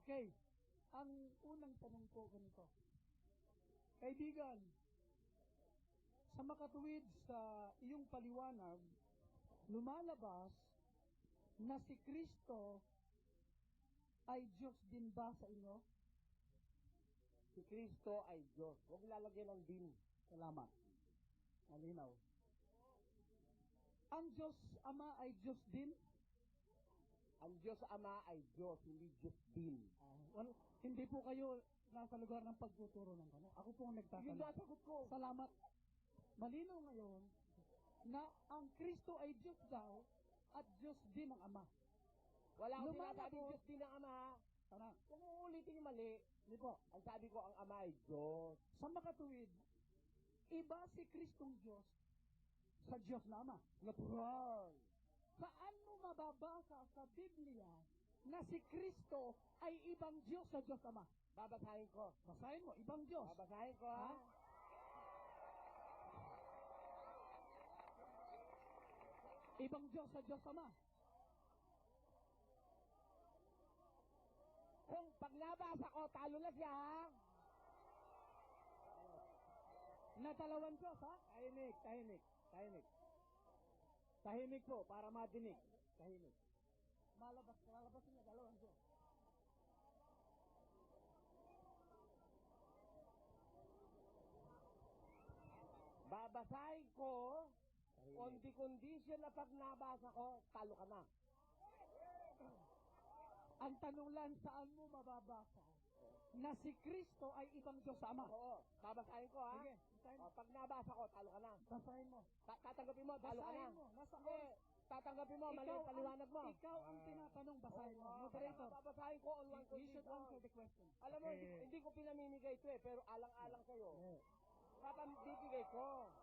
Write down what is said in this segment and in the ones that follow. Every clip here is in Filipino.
Okay. Ang unang tanong ko ganito. Kaibigan, sa makatuwid sa iyong paliwanag, lumalabas na si Kristo ay Diyos din ba sa inyo? Si Kristo ay Diyos. Huwag lalagyan ng din. Salamat. Malinaw. Ang Diyos Ama ay Diyos din? Ang Diyos Ama ay Diyos, hindi Diyos din. Hindi po kayo nasa lugar ng pagtuturo ng kano. Ako po ang nagtatanong. Yung nasagot ko. Salamat. Malinaw ngayon na ang Kristo ay Diyos daw at Diyos din ang Ama. Wala akong sinasabing Diyos din ang Ama. Tara. Kung uulitin yung mali, Hindi po. ang sabi ko, ang Ama ay Diyos. Sa makatuwid, iba si Kristong Diyos sa Diyos na Ama. Natural. Saan mo mababasa sa Biblia na si Kristo ay ibang Diyos sa Diyos Ama? Babasahin ko. Basahin mo, ibang Diyos. Babasahin ko, ha? Ibang Diyos sa Diyos Ama. Kung pag nabasa ko, talo na siya, ha? Na dalawang Diyos, ha? Tahimik, tahimik, tahimik. Tahimik po, para madinig. Tahimik. Malabas niya, dalawang Diyos. Babasahin ko, on the condition na pag nabasa ko, talo ka na. Ang tanong lang, saan mo mababasa na si Kristo ay ibang Diyos sa Ama? Oo, babasahin ko, ha? Sige, basahin mo. O, pag nabasa ko, talo ka na. Basahin mo. Tatanggapin mo, talo ka na. Basahin mo. Nasa Eh, tatanggapin mo, mali yung paliwanag mo. Ikaw ang tinatanong, basahin mo. Oo, Moderator, babasahin ko on one you should condition. answer the question. Alam mo, hindi ko pinamimigay ito eh, pero alang-alang sa'yo. Papamibigay ko.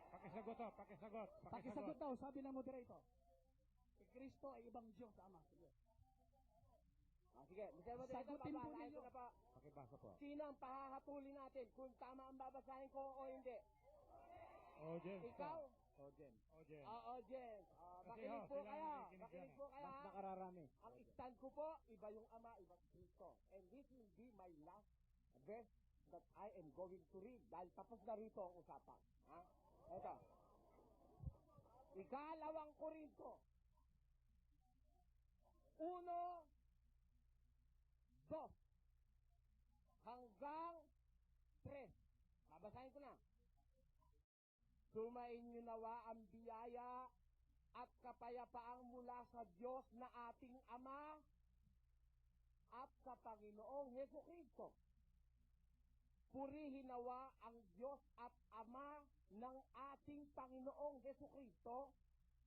Pakisagot to, pakisagot. Pakisagot daw, sabi ng moderator. Si Kristo ay ibang Diyos sa Ama. Sige. Sige, Mr. Moderator, Sagutin po babasahin ninyo. ko na pa. Pakibasa po. Sino ang pahahatulin natin kung tama ang babasahin ko o hindi? Audience Ikaw? Audience. Audience. Audience. Kasi Makinig ho, po sila kayo. nakikinig Makinig yan po kayo. Mas nakararami. Ang stand ko po, iba yung Ama, iba si Kristo. And this will be my last verse that I am going to read. Dahil tapos na rito ang usapan. Ha? Ito. Ikalawang Korinto. 1, 2 hanggang 3. Babasahin ko na. Sumain niyo nawa ang biyaya at kapayapaang mula sa Diyos na ating Ama at sa Panginoong Hesukristo. Purihin nawa ang Diyos at Ama ng ating Panginoong Hesukristo,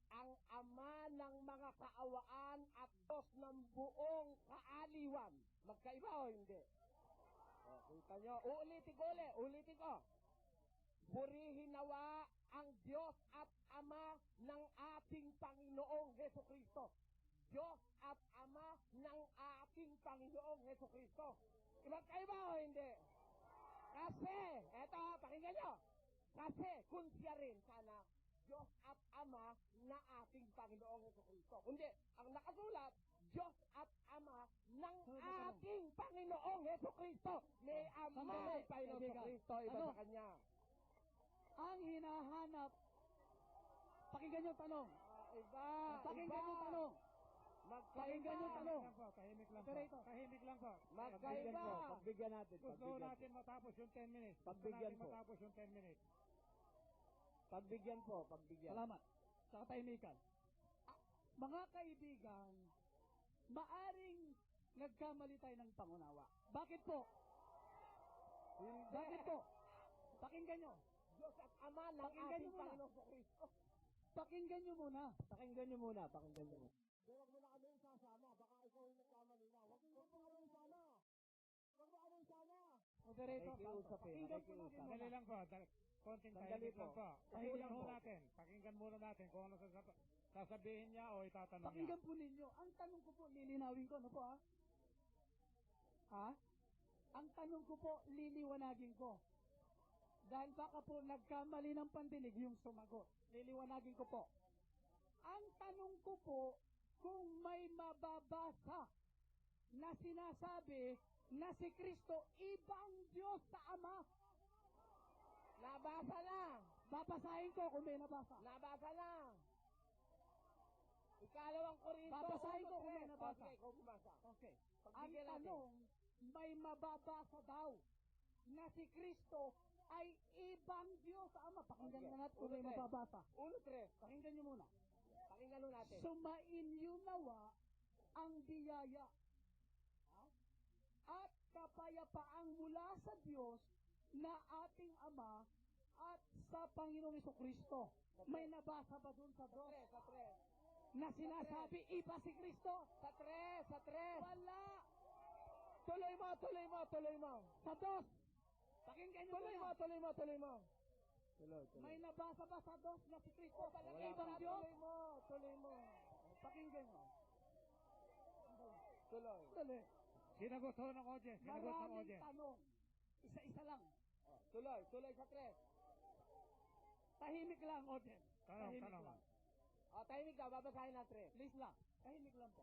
ang Ama ng mga kaawaan at Diyos ng buong kaaliwan. Magkaiba o hindi? Kita nyo, ulitin ko. Purihin nawa ang Diyos at Ama ng ating Panginoong Hesukristo. Diyos at Ama ng ating Panginoong Hesukristo. Magkaiba o hindi? Kasi, eto, pakinggan nyo. Kasi, kung siya rin sana, Diyos at Ama na ating Panginoong Hesukristo. Kundi, ang nakasulat, Diyos at Ama ng ating Panginoong Hesukristo. May Ama, may Panginoong Hesukristo, iba sa Kanya. Ang hinahanap, pakinggan nyo tanong. Iba. Pakinggan nyo tanong. Pakinggan nyo tanong. Tahimik lang po. Moderator. Tahimik lang po. Magkaiba. Pagbigyan natin. Gusto natin matapos yung 10 minutes. Pagbigyan po. Matapos yung 10 minutes. Pagbigyan po, pagbigyan. Salamat. Sa katahimikan. Mga kaibigan, maaring nagkamali tayo ng pangunawa. Bakit po? Bakit po? Pakinggan nyo. Diyos at Ama ng Pakinggan ating nyo muna. Panginoong Hesukristo. Pakinggan nyo muna. Pakinggan nyo muna, pakinggan nyo muna. Pero huwag mo na kami isasama. Baka ikaw yung nagkamali na. Huwag mo kami isama. Huwag mo kami isama. Moderator, Nakikiusap eh, pakinggan po nakikiusap. natin Dali muna. lang po. Konting Sandali tahimik po. lang po. Tahimik Pakinggan po. natin. Pakinggan muna natin kung ano sasabihin niya o itatanong niya. Pakinggan po ninyo. Ang tanong ko po, lilinawin ko, ano po ha? Ha? Ang tanong ko po, liliwanagin ko. Dahil baka po nagkamali ng pandinig yung sumagot. Liliwanagin ko po. Ang tanong ko po, kung may mababasa na sinasabi na si Kristo ibang Diyos sa Ama. Nabasa na. Babasahin ko kung may nabasa. Nabasa na. Ikalawang Korinto. Babasahin ko 1:3. kung may nabasa. Okay, kung bumasa. Okay. Ang Pagbigyan natin. tanong, may mababasa daw na si Kristo ay ibang Diyos sa Ama. Pakinggan Okay. na natin kung may Ulit, mababasa. 1:3. Pakinggan nyo muna. Pakinggan nun natin. Sumainyo nawa ang biyaya at kapayapaang mula sa Diyos na ating Ama at sa Panginoong Kristo. May nabasa ba dun sa Diyos Sa 3. na sinasabi iba si Kristo? Sa 3. Wala. Tuloy mo. Sa Diyos. Pakinggan nyo Tuloy muna. mo. Tuloy. May nabasa ba sa Diyos na si Kristo? Wala Ibang pa. Diyos? Tuloy mo. Pakinggan nyo. Tuloy. Dali. Sinagot ho ng audience. Sinagot ng Maraming audience. tanong. Isa-isa lang. Tuloy sa 3. Tahimik lang, audience. Tanong. lang. O, tahimik ka, babasahin na 3. Please lang. Tahimik lang po.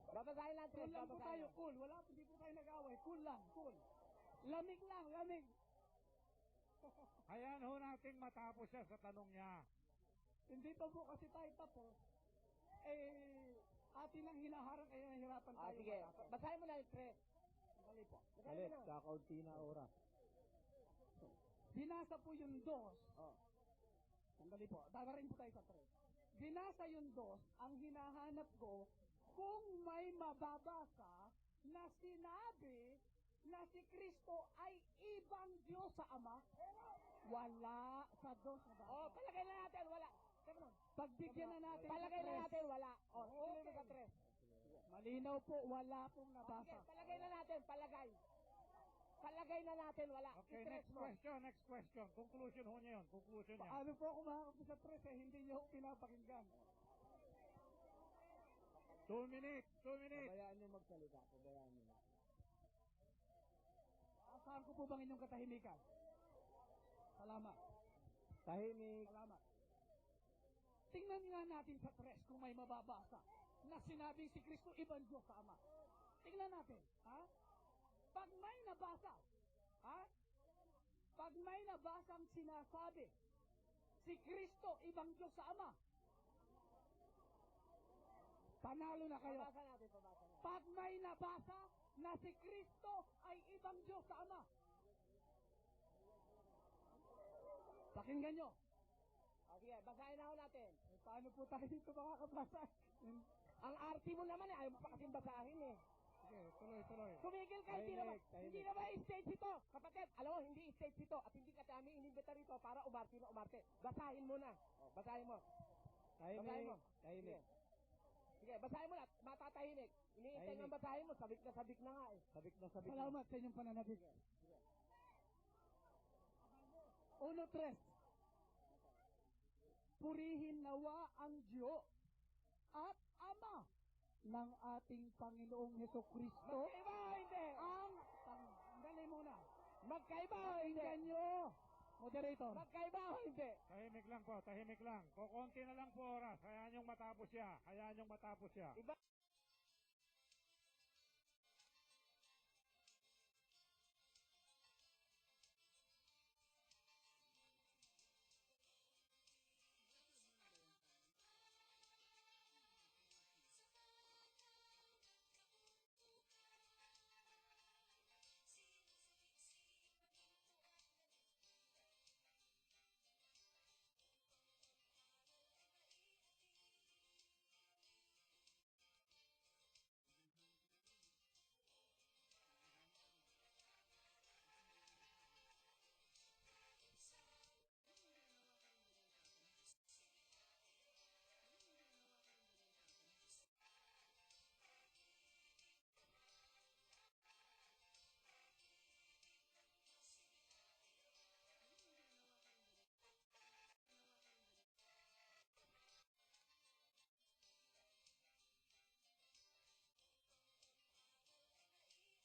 Babasahin na 3. Cool lang po tayo, cool. Hindi po tayo nag-away. Cool lang, cool. Lamig lang, lamig. Hayaan ho natin matapos siya sa tanong niya. Hindi pa po kasi tayo tapos. Atin ang hinaharang kaya nahihirapan tayo. Sige. matapos. Basahin mo na yung 3. Dali po. Basahin mo na. kakaunti na oras. Binasa po yung dos. Oh. Sandali po. Darating po tayo sa 3. Binasa yung dos. Ang hinahanap ko, kung may mababasa na sinabi na si Kristo ay ibang Diyos sa Ama, wala sa dos na Oh, palagay na natin, wala. Teka na. Pagbigyan na natin. Palagay sa na tres. natin, wala. Oh, tuloy mo sa 3. Malinaw po, wala pong Sige, nabasa. palagay na natin, palagay. Palagay na natin, wala. Okay, I-stress next mo. question. Conclusion ho niya yun. Conclusion niya. Paano po ako makakapos sa tres hindi niyo ako pinapakinggan? 2 minutes. Pabayaan nyo magsalita. Pabayaan nyo. Asahan ko po bang inyong katahimikan? Salamat. Tahimik. Salamat. Tingnan nga natin sa tres kung may mababasa na sinabing si Kristo ibang Diyos sa Ama. Tingnan natin. Ha? Pag may nabasa, ha? Pag may nabasang sinasabi, si Kristo ibang Diyos sa Ama, panalo na kayo. Pabasa natin. Pag may nabasa na si Kristo ay ibang Diyos sa Ama, pakinggan nyo. Sige, basahin na ho natin. Paano po tayo dito makakabasa? Ang arti mo naman ayaw mo pa kasing basahin Sige, tuloy. Tumigil ka, Tahimik. hindi naman stage ito. Kapatid, alam mo, hindi stage ito. At hindi ka kami inimbita rito para umarte. Basahin mo na. Basahin mo. Basahin mo. Tahimik. Sige, basahin mo na. Matatahimik. Iniintay Tahimik. ng basahin mo. Sabik na nga eh. Sabik na. Salamat sa inyong pananabik. 1-3. Purihin nawa ang Diyos at Ama ng ating Panginoong Heso Kristo. Magkaiba o hindi? Dali muna. Magkaiba o hindi? Pakinggan nyo. Moderator. Magkaiba o hindi? Tahimik lang po. Kukunti na lang po oras. Hayaan niyong matapos siya. Iba